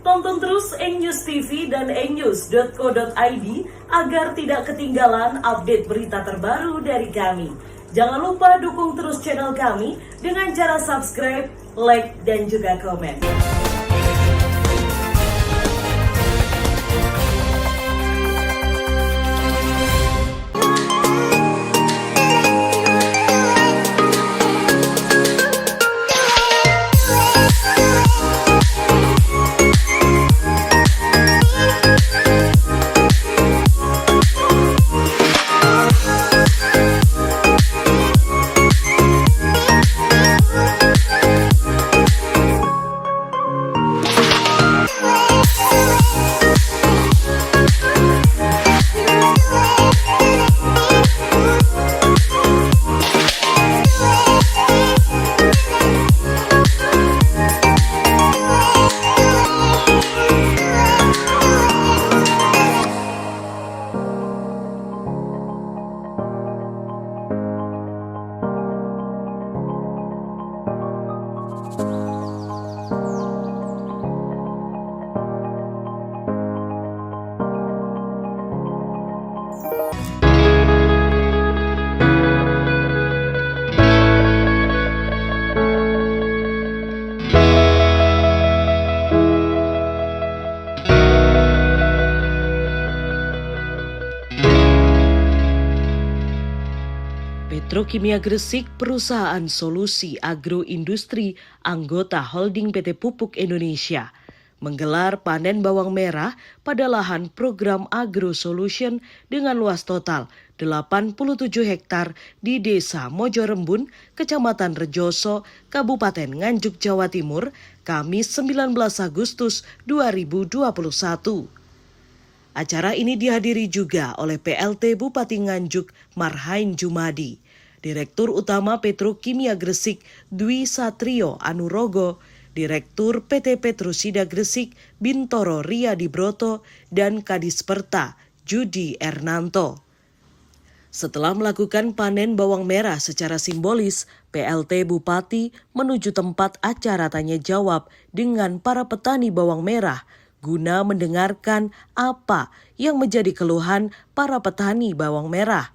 Tonton terus News TV dan news.co.id agar tidak ketinggalan update berita terbaru dari kami. Jangan lupa dukung terus channel kami dengan cara subscribe, like, dan juga komen. Petrokimia Gresik, perusahaan solusi agroindustri anggota holding PT Pupuk Indonesia, menggelar panen bawang merah pada lahan program Agro Solution dengan luas total 87 hektar di Desa Mojorembun, Kecamatan Rejoso, Kabupaten Nganjuk, Jawa Timur, Kamis 19 Agustus 2021. Acara ini dihadiri juga oleh PLT Bupati Nganjuk Marhain Jumadi, Direktur Utama Petrokimia Gresik Dwi Satrio Anurogo, Direktur PT Petrosida Gresik Bintoro Riyadi Broto, dan Kadisperta Judi Ernanto. Setelah melakukan panen bawang merah secara simbolis, PLT Bupati menuju tempat acara tanya jawab dengan para petani bawang merah guna mendengarkan apa yang menjadi keluhan para petani bawang merah.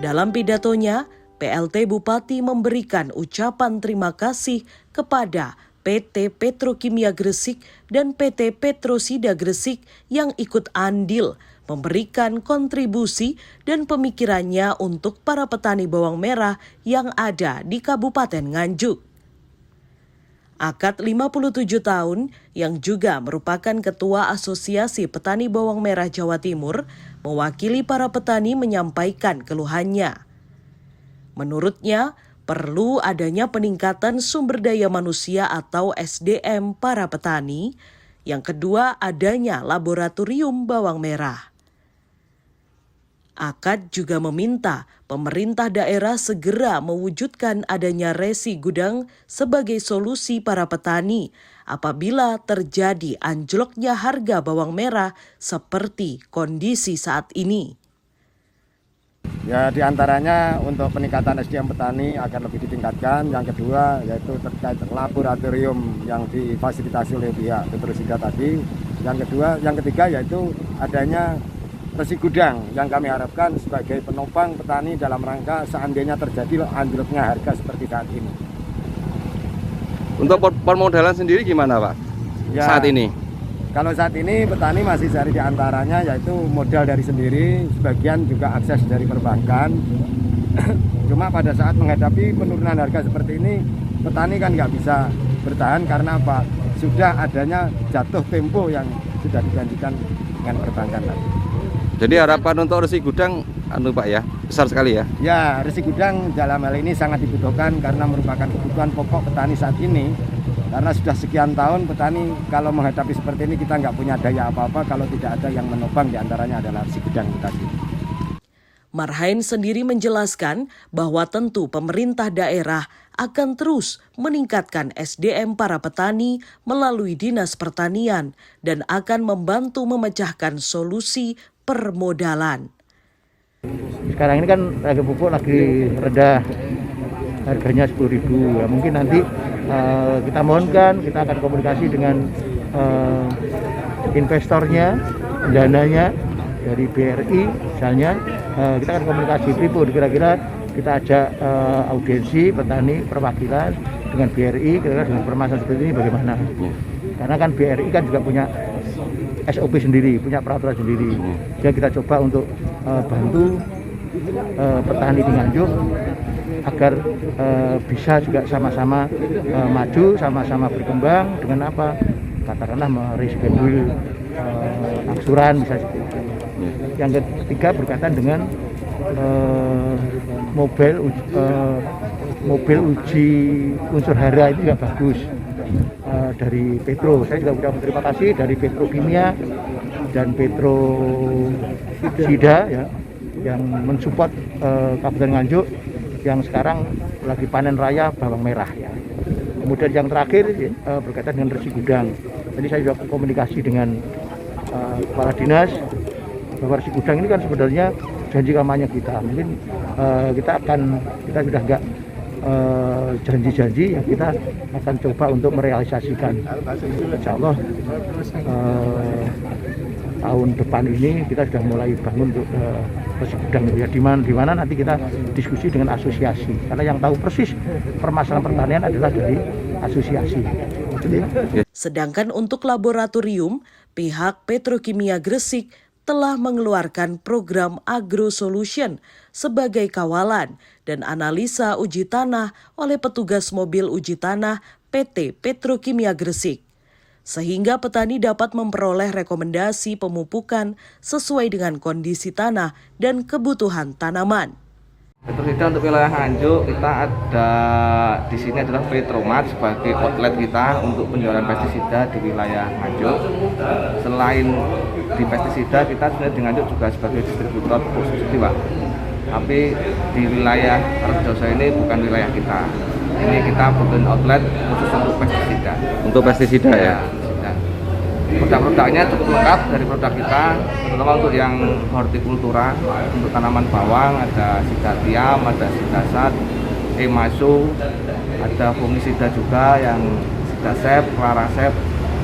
Dalam pidatonya, PLT Bupati memberikan ucapan terima kasih kepada PT Petrokimia Gresik dan PT Petrosida Gresik yang ikut andil memberikan kontribusi dan pemikirannya untuk para petani bawang merah yang ada di Kabupaten Nganjuk. Akad 57 tahun yang juga merupakan Ketua Asosiasi Petani Bawang Merah Jawa Timur mewakili para petani menyampaikan keluhannya. Menurutnya, perlu adanya peningkatan sumber daya manusia atau SDM para petani. Yang kedua, adanya laboratorium bawang merah. Akad juga meminta pemerintah daerah segera mewujudkan adanya resi gudang sebagai solusi para petani apabila terjadi anjloknya harga bawang merah seperti kondisi saat ini. Ya, diantaranya untuk peningkatan SDM petani akan lebih ditingkatkan. Yang kedua yaitu terkait laboratorium yang difasilitasi oleh pihak Petrosida tadi. Yang ketiga yaitu adanya resi gudang yang kami harapkan sebagai penopang petani dalam rangka seandainya terjadi anjloknya harga seperti saat ini. Untuk permodalan sendiri gimana Pak? Ya, saat ini? Kalau saat ini petani masih cari diantaranya yaitu modal dari sendiri, sebagian juga akses dari perbankan. Cuma pada saat menghadapi penurunan harga seperti ini, petani kan nggak bisa bertahan karena apa? Sudah adanya jatuh tempo yang sudah dijanjikan dengan perbankan tadi. Jadi harapan untuk Resi Gudang Pak ya, besar sekali ya. Ya, Resi Gudang dalam hal ini sangat dibutuhkan karena merupakan kebutuhan pokok petani saat ini. Karena sudah sekian tahun petani kalau menghadapi seperti ini kita nggak punya daya apa-apa kalau tidak ada yang menopang, diantaranya adalah Resi Gudang tadi. Marhain sendiri menjelaskan bahwa tentu pemerintah daerah akan terus meningkatkan SDM para petani melalui Dinas Pertanian dan akan membantu memecahkan solusi permodalan. Sekarang ini kan harga pupuk lagi rendah, harganya 10.000. Ya, mungkin nanti kita mohonkan, kita akan komunikasi dengan investornya, dananya dari BRI misalnya, kita akan komunikasi pripun, kira-kira kita ajak audiensi petani perwakilan dengan BRI, kira-kira dengan permasalahan seperti ini bagaimana. Karena kan BRI kan juga punya SOP sendiri, punya peraturan sendiri. Jadi kita coba untuk bantu petani di Nganjuk agar bisa juga sama-sama maju, sama-sama berkembang dengan apa? Katakanlah mereschedule angsuran bisa seperti itu. Yang ketiga berkaitan dengan mobil uji unsur hara itu juga bagus. Dari Petro, saya juga sudah berterima kasih dari Petrokimia dan Petrosida ya, yang mensupport Kabupaten Nganjuk yang sekarang lagi panen raya bawang merah ya. Kemudian yang terakhir berkaitan dengan Resi Gudang. Tadi saya juga komunikasi dengan kepala dinas bahwa Resi Gudang ini kan sebenarnya janji kampanye kita. Mungkin kita sudah enggak janji-janji ya, kita akan coba untuk merealisasikan. Insya Allah tahun depan ini kita sudah mulai bangun untuk Resi Gudang ya, di mana nanti kita diskusi dengan asosiasi, karena yang tahu persis permasalahan pertanian adalah dari asosiasi. Sedangkan untuk laboratorium, pihak Petrokimia Gresik telah mengeluarkan program Agro Solution sebagai kawalan dan analisa uji tanah oleh petugas mobil uji tanah PT Petrokimia Gresik, sehingga petani dapat memperoleh rekomendasi pemupukan sesuai dengan kondisi tanah dan kebutuhan tanaman. Petrosida untuk wilayah Nganjuk, kita ada di sini adalah Petromat sebagai outlet kita untuk penjualan pestisida di wilayah Nganjuk. Selain di pestisida, kita sebenarnya di Nganjuk juga sebagai distributor pupuk subsidi, Pak. Tapi di wilayah Rejoso ini bukan wilayah kita. Ini kita bikin outlet khusus untuk pestisida. Untuk pestisida ya. Produk-produknya cukup lengkap dari produk kita, terutama untuk yang hortikultura, untuk tanaman bawang, ada Sidatiam, ada Sidasat, Emasu, ada fungisida juga yang Sidasep, Clarasep,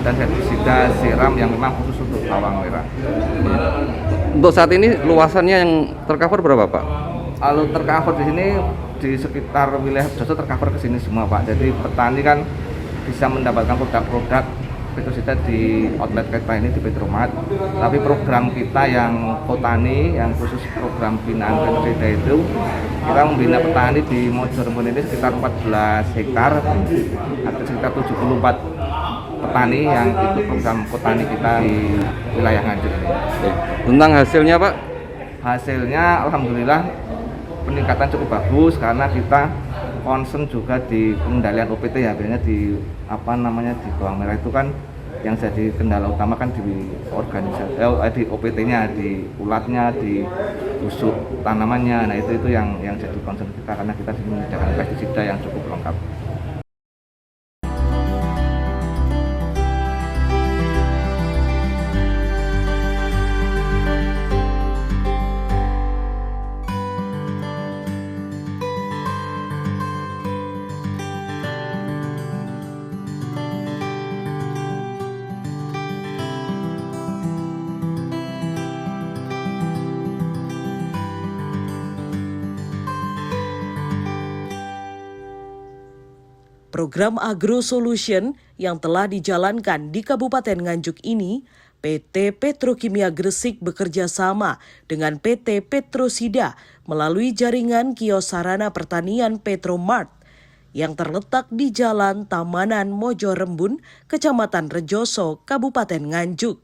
dan herbisida Seram yang memang khusus untuk bawang merah. Untuk saat ini luasannya yang tercover berapa Pak? Kalau tercover di sini di sekitar wilayah Rejoso tercover ke sini semua Pak. Jadi petani kan bisa mendapatkan produk-produk Petrosida di outlet kita ini di Petromat. Tapi program kita yang Kotani, yang khusus program binaan Petrosida itu, kita membina petani di Mojo Rembun ini sekitar 14 hektar, ada sekitar 74 petani yang ikut program Kotani kita di wilayah Nganjuk ini. Tentang hasilnya Pak? Hasilnya alhamdulillah peningkatan cukup bagus karena kita concern juga di pengendalian OPT ya, biasanya di di bawang merah itu kan yang jadi kendala utama kan di organisasi di OPT-nya, di ulatnya, di busuk tanamannya. Nah itu yang jadi concern kita karena kita menyediakan pestisida yang cukup lengkap. Program Agro Solution yang telah dijalankan di Kabupaten Nganjuk ini, PT Petrokimia Gresik bekerja sama dengan PT Petrosida melalui jaringan kios sarana pertanian Petromart yang terletak di Jalan Tamanan Mojo Rembun, Kecamatan Rejoso, Kabupaten Nganjuk.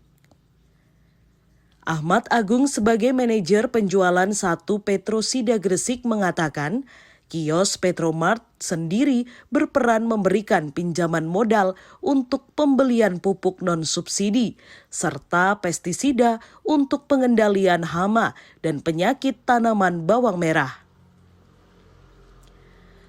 Ahmad Agung sebagai manajer penjualan 1 Petrosida Gresik mengatakan, kios Petromart sendiri berperan memberikan pinjaman modal untuk pembelian pupuk non-subsidi, serta pestisida untuk pengendalian hama dan penyakit tanaman bawang merah.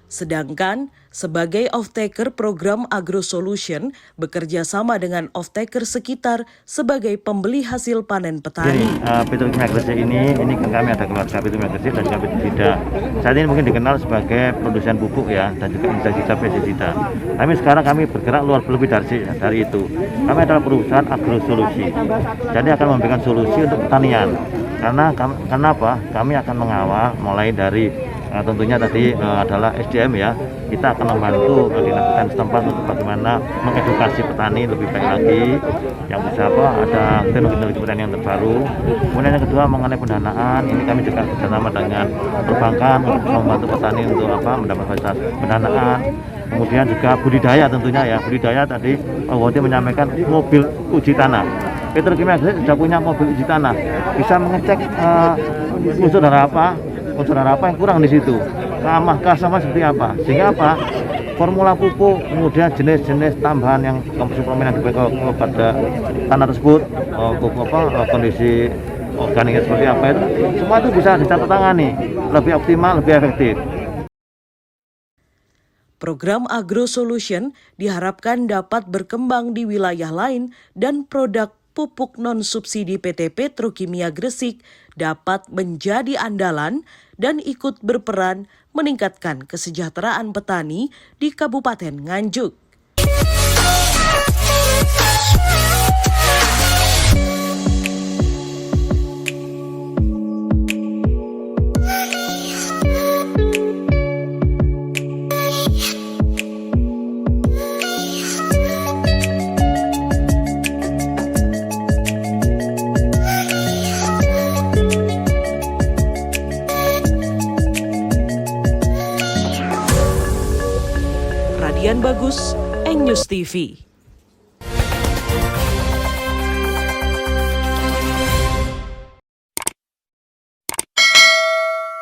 Sedangkan sebagai off-taker program AgroSolution bekerja sama dengan off-taker sekitar sebagai pembeli hasil panen petani. Petrokimia Gresik ini kami ada keluarga Petrokimia Gresik dan juga pestisida. Saat ini mungkin dikenal sebagai produsen pupuk ya, dan juga insektisida pestisida. Tapi sekarang kami bergerak luar lebih dari itu. Kami adalah perusahaan agrosolusi. Jadi akan memberikan solusi untuk pertanian. Karena apa? Kami akan mengawal mulai dari tentunya tadi adalah SDM ya. Kita akan membantu dinas setempat untuk bagaimana mengedukasi petani lebih baik lagi, yang bisa ada teknologi pertanian yang terbaru. Kemudian yang kedua mengenai pendanaan, ini kami juga bersama dengan perbankan untuk membantu petani untuk mendapat fasilitas pendanaan. Kemudian juga budidaya tentunya ya, budidaya tadi Pak Wati menyampaikan mobil uji tanah. Petrokimia Gresik sudah punya mobil uji tanah, bisa mengecek unsur darah apa yang kurang di situ, kamah sama seperti apa, sehingga formula pupuk, kemudian jenis-jenis tambahan yang suplemen yang diberikan kepada tanah tersebut, kondisi organiknya seperti apa itu, semua itu bisa dicatatangani lebih optimal, lebih efektif. Program AgroSolution diharapkan dapat berkembang di wilayah lain dan produk pupuk non-subsidi PT Petrokimia Gresik dapat menjadi andalan dan ikut berperan meningkatkan kesejahteraan petani di Kabupaten Nganjuk. Radian Bagus, Eng News TV.